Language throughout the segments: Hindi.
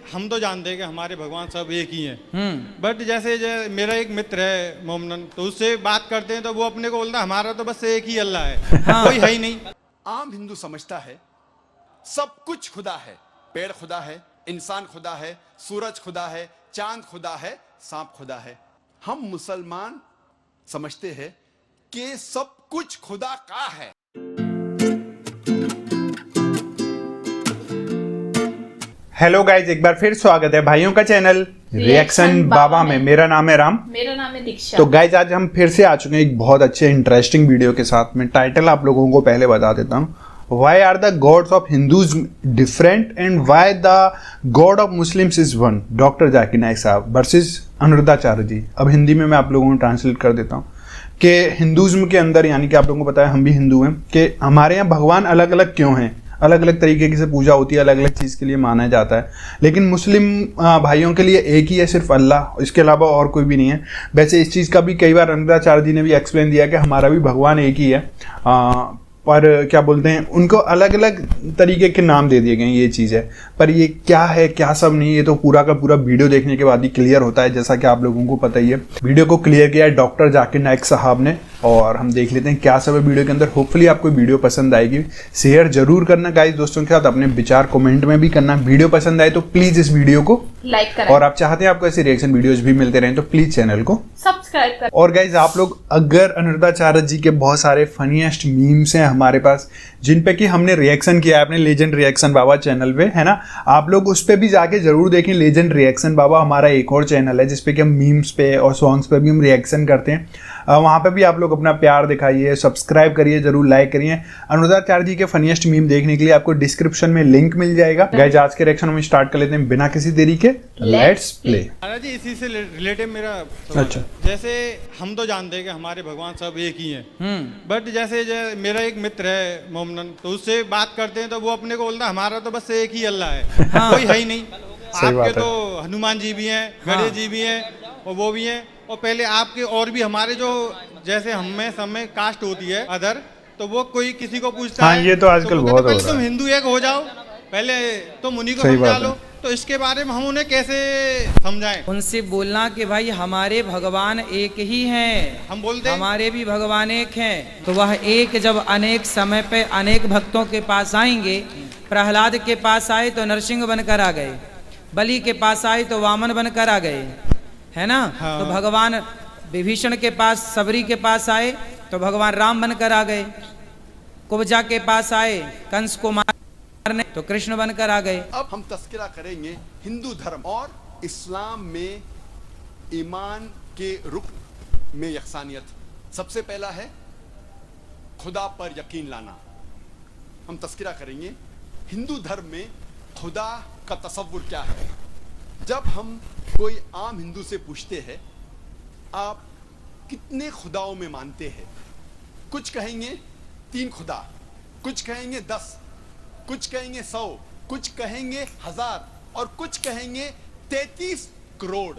हम तो जानते हैं कि हमारे भगवान सब एक ही हैं। बट जैसे मेरा एक मित्र है मोमनन, तो उससे बात करते हैं तो वो अपने को बोलता है हमारा तो बस एक ही अल्लाह है, कोई है ही नहीं। आम हिंदू समझता है सब कुछ खुदा है। पेड़ खुदा है, इंसान खुदा है, सूरज खुदा है, चांद खुदा है, सांप खुदा है। हम मुसलमान समझते हैं कि सब कुछ खुदा का है। हेलो गाइज, एक बार फिर स्वागत है भाइयों का चैनल रिएक्शन बाबा में। मेरा नाम है राम। मेरा नाम है दीक्षा। तो गाइज आज हम फिर से आ चुके हैं एक बहुत अच्छे इंटरेस्टिंग वीडियो के साथ में। टाइटल आप लोगों को पहले बता देता हूँ, why are the gods of Hindus different and why the god of Muslims is one. Doctor Zakir Naik साहब वर्सेस अनिरुद्धाचार्य जी। अब हिंदी में मैं आप लोगों को ट्रांसलेट कर देता हूँ कि हिंदुज्म के अंदर, यानी कि आप लोगों को पता है हम भी हिंदू हैं, कि हमारे यहाँ भगवान अलग अलग क्यों हैं, अलग अलग तरीके की से पूजा होती है, अलग अलग चीज़ के लिए माना जाता है। लेकिन मुस्लिम भाइयों के लिए एक ही है, सिर्फ अल्लाह, इसके अलावा और कोई भी नहीं है। वैसे इस चीज़ का भी कई बार अनिरुद्धाचार्य जी ने भी एक्सप्लेन दिया कि हमारा भी भगवान एक ही है, पर क्या बोलते हैं, उनको अलग अलग तरीके के नाम दे दिए गए हैं। ये चीज़ है, पर ये क्या है क्या सब नहीं, ये तो पूरा का पूरा वीडियो देखने के बाद ही क्लियर होता है, जैसा कि आप लोगों को पता ही है। वीडियो को क्लियर किया है डॉक्टर जाकिर नाइक साहब ने, और हम देख लेते हैं क्या सब है वीडियो के अंदर। होपफुली आपको वीडियो पसंद आएगी। शेयर जरूर करना गाइस दोस्तों के साथ, अपने विचार कमेंट में भी करना। वीडियो पसंद आए तो प्लीज इस वीडियो को लाइक करें, और आप चाहते हैं आपको ऐसे रिएक्शन वीडियोस भी मिलते रहें तो प्लीज चैनल को सब्सक्राइब करें। और गाइज आप लोग अगर अनिरुद्धाचार्य जी के बहुत सारे फनीएस्ट मीम्स हैं हमारे पास, जिन पे कि हमने रिएक्शन किया है अपने लेजेंड रिएक्शन बाबा चैनल पे, है ना, आप लोग उस पे भी जाके जरूर देखें। लेजेंड रिएक्शन बाबा हमारा एक और चैनल है जिसपे कि हम मीम्स पे और सॉन्ग्स पे भी हम रिएक्शन करते हैं। वहाँ पे भी आप लोग अपना प्यार दिखाइए, सब्सक्राइब करिए, जरूर लाइक करिए। अनिरुद्धाचार्य जी के फनीएस्ट मीम देखने के लिए आपको डिस्क्रिप्शन में लिंक मिल जाएगा। गाइज आज के रिएक्शन हम स्टार्ट कर लेते हैं बिना किसी देरी के। Let's play. जी इसी से रिलेटेड मेरा अच्छा, जैसे हम तो जानते हैं कि हमारे भगवान सब एक ही हैं। बट जैसे मेरा एक मित्र है मोमनन, तो उससे बात करते हैं तो वो अपने को बोलता है हमारा तो बस एक ही अल्लाह है, कोई है ही नहीं। आपके तो हनुमान जी भी हैं, गणेश जी भी हैं, और वो भी हैं, और पहले आपके और भी हमारे जो जैसे हमें सब में कास्ट होती है अदर, तो वो कोई किसी को पूछता है, ये तो आजकल वो बहुत हो पहले रहा है। तुम हिंदू एक हो जाओ, पहले तुम उन्हीं को सही समझा बात लो। है। तो इसके बारे में हम उन्हें कैसे समझाएं? उनसे बोलना कि भाई हमारे भगवान एक ही हैं, हम बोलते हैं हमारे भी भगवान एक हैं। तो वह एक जब अनेक समय पे अनेक भक्तों के पास आएंगे, प्रहलाद के पास आए तो नरसिंह बनकर आ गए, बलि के पास आए तो वामन बनकर आ गए, है ना। हाँ। तो भगवान विभीषण के पास, सबरी के पास आए तो भगवान राम बनकर आ गए, कुब्जा के पास आए कंस को मारने तो कृष्ण बनकर आ गए। अब हम तस्करा करेंगे हिंदू धर्म और इस्लाम में ईमान के रुकन में यकसानियत। सबसे पहला है खुदा पर यकीन लाना। हम तस्करा करेंगे हिंदू धर्म में खुदा का तसव्वुर क्या है। जब हम कोई आम हिंदू से पूछते हैं आप कितने खुदाओं में मानते हैं, कुछ कहेंगे 3 खुदा, कुछ कहेंगे 10, कुछ कहेंगे 100, कुछ कहेंगे 1000 और कुछ कहेंगे 33 करोड़।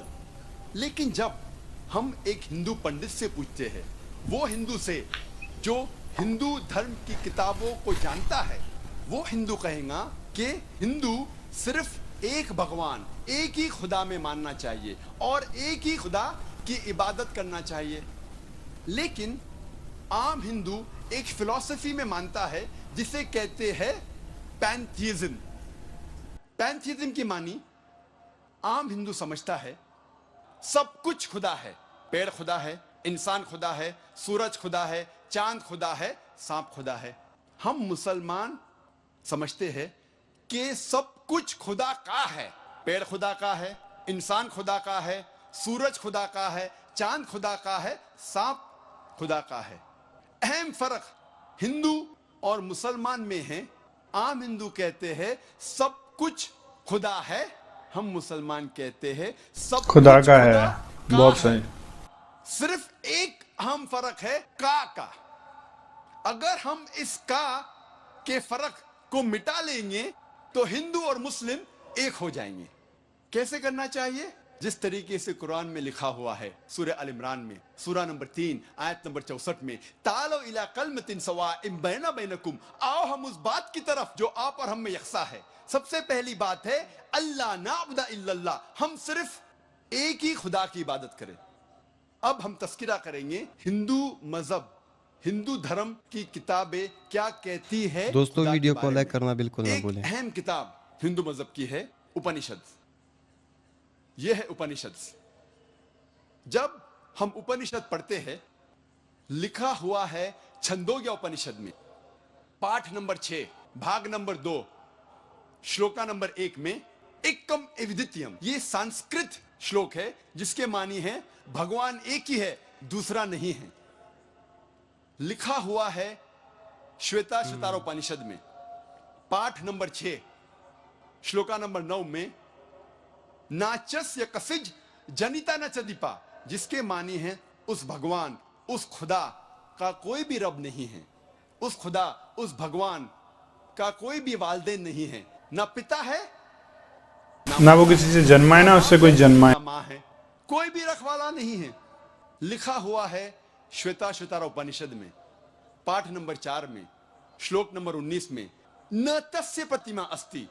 लेकिन जब हम एक हिंदू पंडित से पूछते हैं, वो हिंदू से जो हिंदू धर्म की किताबों को जानता है, वो हिंदू कहेगा कि हिंदू सिर्फ एक भगवान, एक ही खुदा में मानना चाहिए और एक ही खुदा की इबादत करना चाहिए। लेकिन आम हिंदू एक फिलॉसफी में मानता है जिसे कहते हैं पैंथीइज्म। पैंथीइज्म की मानी आम हिंदू समझता है सब कुछ खुदा है। पेड़ खुदा है, इंसान खुदा है, सूरज खुदा है, चांद खुदा है, सांप खुदा है। हम मुसलमान समझते हैं कि सब कुछ खुदा का है। पेड़ खुदा का है, इंसान खुदा का है, सूरज खुदा का है, चांद खुदा का है, सांप खुदा का है। अहम फर्क हिंदू और मुसलमान में है। आम हिंदू कहते हैं सब कुछ खुदा है, हम मुसलमान कहते हैं सब खुदा कुछ का है। का बहुत है। सही। सिर्फ एक अहम फर्क है का। अगर हम इस का के फर्क को मिटा लेंगे तो हिंदू और मुस्लिम एक हो जाएंगे। कैसे करना चाहिए? जिस तरीके से कुरान में लिखा हुआ है सूरह अल इमरान में सूरा नंबर 3 आयत नंबर 64 में, तालो इला कलमतिन सवाइम बैना बैनकुम, आओ हम उस बात की तरफ जो आप और हम में यकसा है। सबसे पहली बात है अल्लाह नाबुदा इल्लल्लाह, हम सिर्फ एक ही खुदा की इबादत करें। अब हम तस्किरा करेंगे हिंदू मजहब, हिंदू धर्म की किताबें क्या कहती है। दोस्तों खुदा के वीडियो को बारे लाइक में। करना बिल्कुल ना एक भूलें। अहम किताब हिंदू मजहब की है उपनिषद। यह है उपनिषद। जब हम उपनिषद पढ़ते हैं, लिखा हुआ है छंदोग्य उपनिषद में पाठ नंबर 6 भाग नंबर 2 श्लोका नंबर 1 में एकम एविदित्यम, ये संस्कृत श्लोक है जिसके मानी है भगवान एक ही है, दूसरा नहीं है। लिखा हुआ है श्वेता श्वेतारोपनिषद में पाठ नंबर 6 श्लोका नंबर 9 में नाचस्य कसिज जनिता न चदीपा, जिसके मानी है उस भगवान, उस खुदा का कोई भी रब नहीं है, उस खुदा, उस भगवान का कोई भी वालिदैन नहीं है, ना पिता है ना वो किसी से जन्मा है ना उससे कोई जन्मा है। ना माँ है, कोई भी रखवाला नहीं है। लिखा हुआ है श्वेता श्वेतारोपनिषद में पाठ नंबर 4 में श्लोक नंबर 19 में न तस्य प्रतिमा अस्ति,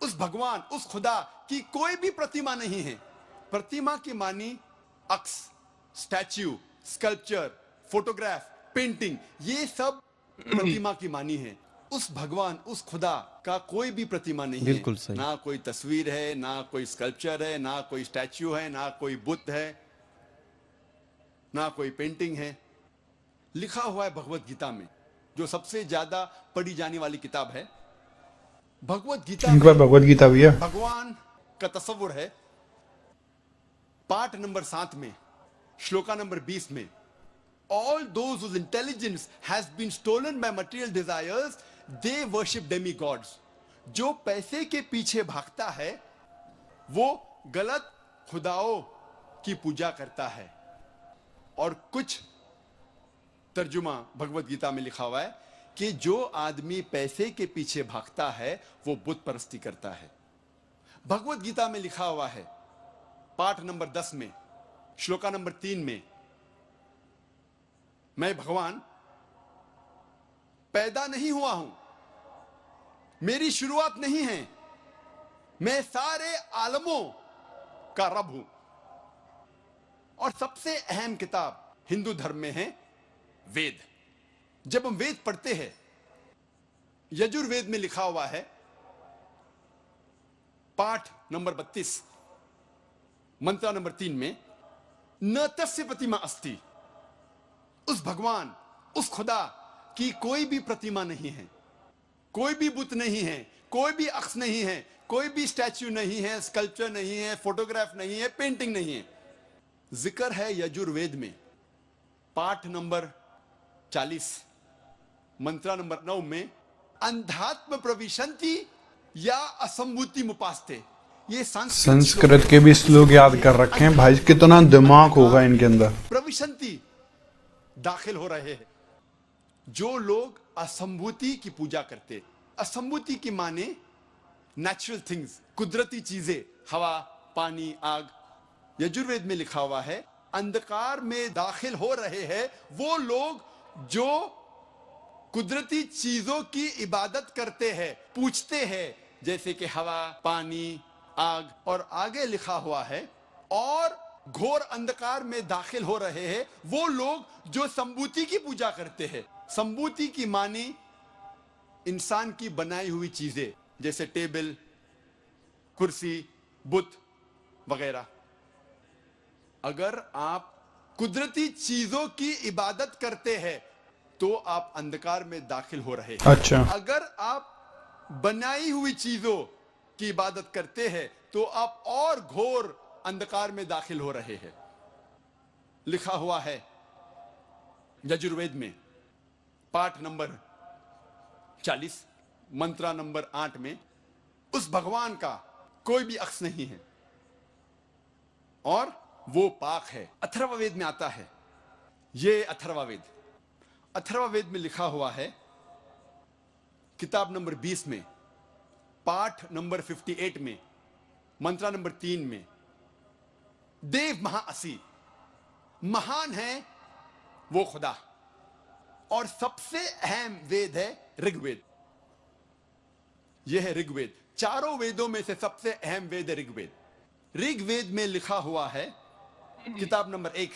उस भगवान, उस खुदा की कोई भी प्रतिमा नहीं है। प्रतिमा की मानी अक्स, स्टैच्यू, स्कल्पचर, फोटोग्राफ, पेंटिंग, ये सब प्रतिमा की मानी है। उस भगवान, उस खुदा का कोई भी प्रतिमा नहीं है। बिल्कुल सही। ना कोई तस्वीर है, ना कोई स्कल्पचर है, ना कोई स्टैच्यू है, ना कोई बुद्ध है, ना कोई पेंटिंग है। लिखा हुआ है भगवत गीता में, जो सबसे ज्यादा पढ़ी जाने वाली किताब है। भगवत गीता इनके पास में भगवत गीता भी है। भगवान का तस्वुर है पाठ नंबर 7 में श्लोका नंबर 20 में, all those whose intelligence has been stolen by material desires, they worship demigods. जो पैसे के पीछे भागता है वो गलत खुदाओं की पूजा करता है। और कुछ तर्जुमा भगवत गीता में लिखा हुआ है कि जो आदमी पैसे के पीछे भागता है वो बुत परस्ती करता है। भगवत गीता में लिखा हुआ है पाठ नंबर 10 में श्लोका नंबर 3 में, मैं भगवान पैदा नहीं हुआ हूं, मेरी शुरुआत नहीं है, मैं सारे आलमों का रब हूं। और सबसे अहम किताब हिंदू धर्म में है वेद। जब हम वेद पढ़ते हैं, यजुर्वेद में लिखा हुआ है पाठ नंबर 32 मंत्र नंबर 3 में, न तस्य प्रतिमा अस्ति, उस भगवान, उस खुदा की कोई भी प्रतिमा नहीं है, कोई भी बुत नहीं है, कोई भी अक्स नहीं है, कोई भी स्टैच्यू नहीं है, स्कल्पचर नहीं है, फोटोग्राफ नहीं है, पेंटिंग नहीं है। जिक्र है यजुर्वेद में पाठ नंबर 40 मंत्र नंबर 9 में, अंधात्म प्रविशंति या असंभूति मुपास्ते। ये संस्कृत के भी श्लोक याद कर रखे हैं भाई, कितना दिमाग होगा इनके अंदर। प्रविशंति दाखिल हो रहे हैं जो लोग असंभूति की पूजा करते। असंभूति की माने नेचुरल थिंग्स, कुदरती चीजें, हवा, पानी, आग। यजुर्वेद में लिखा हुआ है अंधकार में दाखिल हो रहे हैं वो लोग जो कुदरती चीजों की इबादत करते हैं, पूछते हैं, जैसे कि हवा, पानी, आग। और आगे लिखा हुआ है और घोर अंधकार में दाखिल हो रहे हैं वो लोग जो संभूति की पूजा करते हैं। संभूति की मानी इंसान की बनाई हुई चीजें, जैसे टेबल, कुर्सी, बुत वगैरह। अगर आप कुदरती चीजों की इबादत करते हैं तो आप अंधकार में दाखिल हो रहे हैं। अच्छा। अगर आप बनाई हुई चीजों की इबादत करते हैं तो आप और घोर अंधकार में दाखिल हो रहे हैं। लिखा हुआ है यजुर्वेद में पाठ नंबर 40 मंत्र नंबर 8 में, उस भगवान का कोई भी अक्स नहीं है और वो पाक है। अथर्ववेद में आता है, ये अथर्ववेद। अथर्ववेद में लिखा हुआ है किताब नंबर 20 में पाठ नंबर 58 में मंत्र नंबर 3 में, देव महाअसी, महान है वो खुदा। और सबसे अहम वेद है ऋग्वेद। यह है ऋग्वेद। चारों वेदों में से सबसे अहम वेद है ऋग्वेद। ऋग्वेद में लिखा हुआ है, किताब नंबर 1,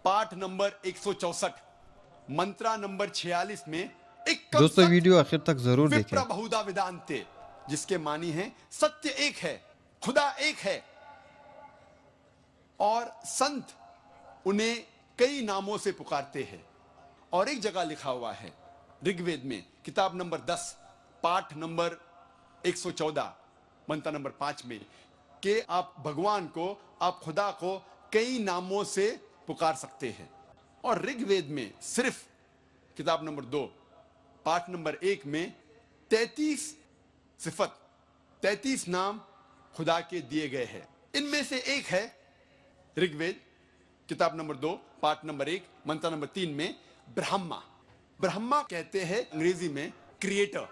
पाठ नंबर 164, मंत्रा नंबर 46 में एक दोस्तों वीडियो आखिर तक जरूर देखें। विप्र बहुधा वेदांते, जिसके मानी है सत्य एक है, खुदा एक है, और संत उन्हें कई नामों से पुकारते हैं। और एक जगह लिखा हुआ है ऋग्वेद में, किताब नंबर 10, पाठ नंबर 114, मंत्र नंबर 5 में, कि आप भगवान को, आप खुदा को कई नामों से पुकार सकते हैं। और ऋग्वेद में सिर्फ किताब नंबर 2, पाठ नंबर 1 में 33 सिफत, 33 नाम खुदा के दिए गए हैं। इनमें से एक है ऋग्वेद किताब नंबर 2, पाठ नंबर 1, मंत्र नंबर 3 में ब्रह्मा। ब्रह्मा कहते हैं अंग्रेजी में क्रिएटर,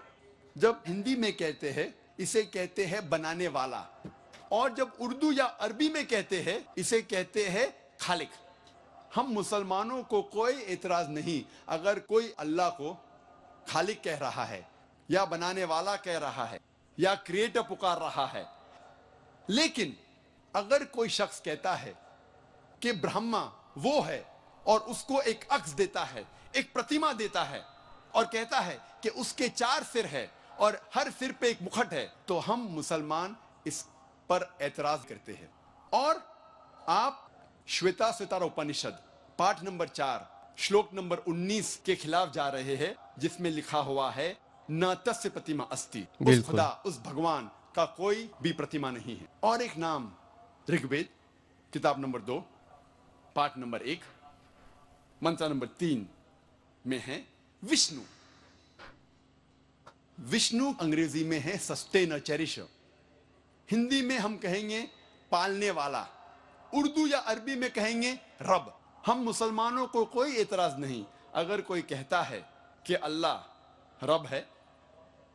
जब हिंदी में कहते हैं इसे कहते हैं बनाने वाला, और जब उर्दू या अरबी में कहते हैं इसे कहते हैं खालिक। हम मुसलमानों को कोई एतराज नहीं अगर कोई अल्लाह को खालिक कह रहा है, या बनाने वाला कह रहा है, या क्रिएटर पुकार रहा है। लेकिन अगर कोई शख्स कहता है कि ब्रह्मा वो है और उसको एक अक्स देता है, एक प्रतिमा देता है, और कहता है कि उसके 4 सिर है और हर सिर पे एक मुकुट है, तो हम मुसलमान इस पर एतराज करते हैं। और आप श्वेता स्वतर उपनिषद पाठ नंबर 4 श्लोक नंबर 19 के खिलाफ जा रहे हैं, जिसमें लिखा हुआ है न तस्य प्रतिमा अस्ति, उस खुदा, उस भगवान का कोई भी प्रतिमा नहीं है। और एक नाम ऋग्वेद किताब नंबर 2, पाठ नंबर 1, मंत्र नंबर 3 में है विष्णु। विष्णु अंग्रेजी में है सस्टेनर, चेरिशर। हिंदी में हम कहेंगे पालने वाला, उर्दू या अरबी में कहेंगे रब। हम मुसलमानों को कोई एतराज नहीं अगर कोई कहता है कि अल्लाह रब है,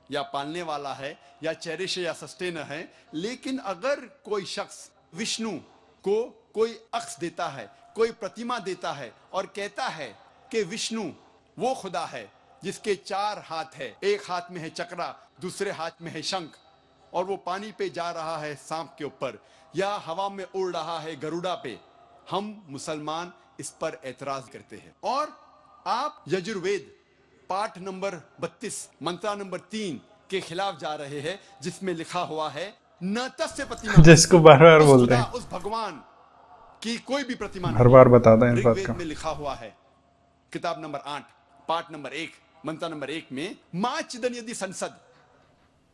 या पालने वाला है, या चेरिशर या सस्टेनर है। लेकिन अगर कोई शख्स विष्णु को कोई अक्स देता है, कोई प्रतिमा देता है, और कहता है कि विष्णु वो खुदा है जिसके 4 हाथ है, एक हाथ में है चक्रा, दूसरे हाथ में है शंख, और वो पानी पे जा रहा है सांप के ऊपर, या हवा में उड़ रहा है गरुड़ा पे, हम मुसलमान इस पर एतराज करते हैं। और आप यजुर्वेद पाठ नंबर 32 मंत्र नंबर 3 के खिलाफ जा रहे हैं, जिसमें लिखा हुआ है न तस्य प्रतिमा, जिसको बार-बार बोलते हैं, उस भगवान की कोई भी प्रतिमा नहीं। हर बार बताता है इस बात ऋग्वेद का। में लिखा हुआ है किताब नंबर 8 पाठ नंबर 1 मंत्र नंबर 1 में मां चिदन यदि संसद,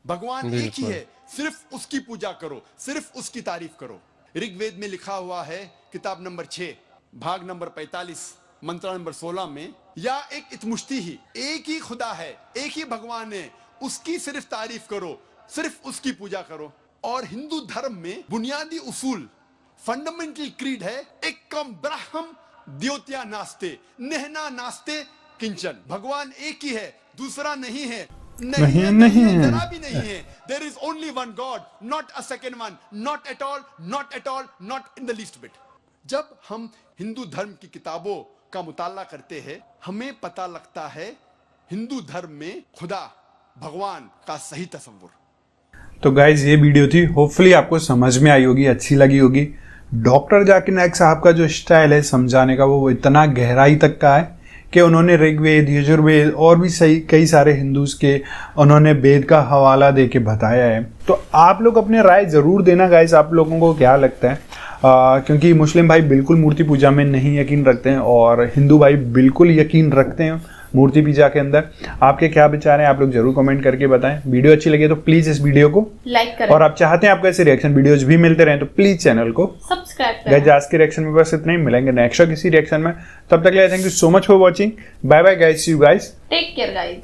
भगवान एक ही है, सिर्फ उसकी पूजा करो, सिर्फ उसकी तारीफ करो। ऋग्वेद में लिखा हुआ है किताब नंबर 6 भाग नंबर 45 मंत्र नंबर 16 में, या एक इतमुश्ती ही, एक ही खुदा है, एक ही भगवान है, उसकी सिर्फ तारीफ करो, सिर्फ उसकी पूजा करो। और हिंदू धर्म में बुनियादी उसूल, फंडामेंटल क्रीड है एकम ब्रह्म द्योत्या नास्ते, नहना नास्ते किंचन। भगवान एक ही है, दूसरा नहीं है, नहीं है, जरा भी नहीं है। There is only one god, not a second one, not at all, not at all, not in the least bit. जब हम हिंदू धर्म की किताबों का मुताला करते हैं, हमें पता लगता है हिंदू धर्म में खुदा, भगवान का सही तस्वुर। तो गाइज ये वीडियो थी, होपफुली आपको समझ में आई होगी, अच्छी लगी होगी। डॉक्टर जाकिर नाइक साहब का जो स्टाइल है समझाने का, वो इतना गहराई तक का है कि उन्होंने ऋग्वेद, यजुर्वेद और भी सही कई सारे हिंदूज के उन्होंने वेद का हवाला दे के बताया है। तो आप लोग अपने राय ज़रूर देना गाइस, आप लोगों को क्या लगता है, क्योंकि मुस्लिम भाई बिल्कुल मूर्ति पूजा में नहीं यकीन रखते हैं और हिंदू भाई बिल्कुल यकीन रखते हैं मूर्ति पूजा के अंदर। आपके क्या विचार हैं आप लोग जरूर कमेंट करके बताएं। वीडियो अच्छी लगी तो प्लीज़ इस वीडियो को लाइक करें, और आप चाहते हैं आपको ऐसे रिएक्शन वीडियोज भी मिलते रहें तो प्लीज़ चैनल को सब्सक्राइब गाइस। करें। आज के रिएक्शन में बस इतना ही, मिलेंगे नेक्स्ट किसी रिएक्शन में। तब तक के लिए thank you so much for watching, bye bye guys, see you guys, take care guys.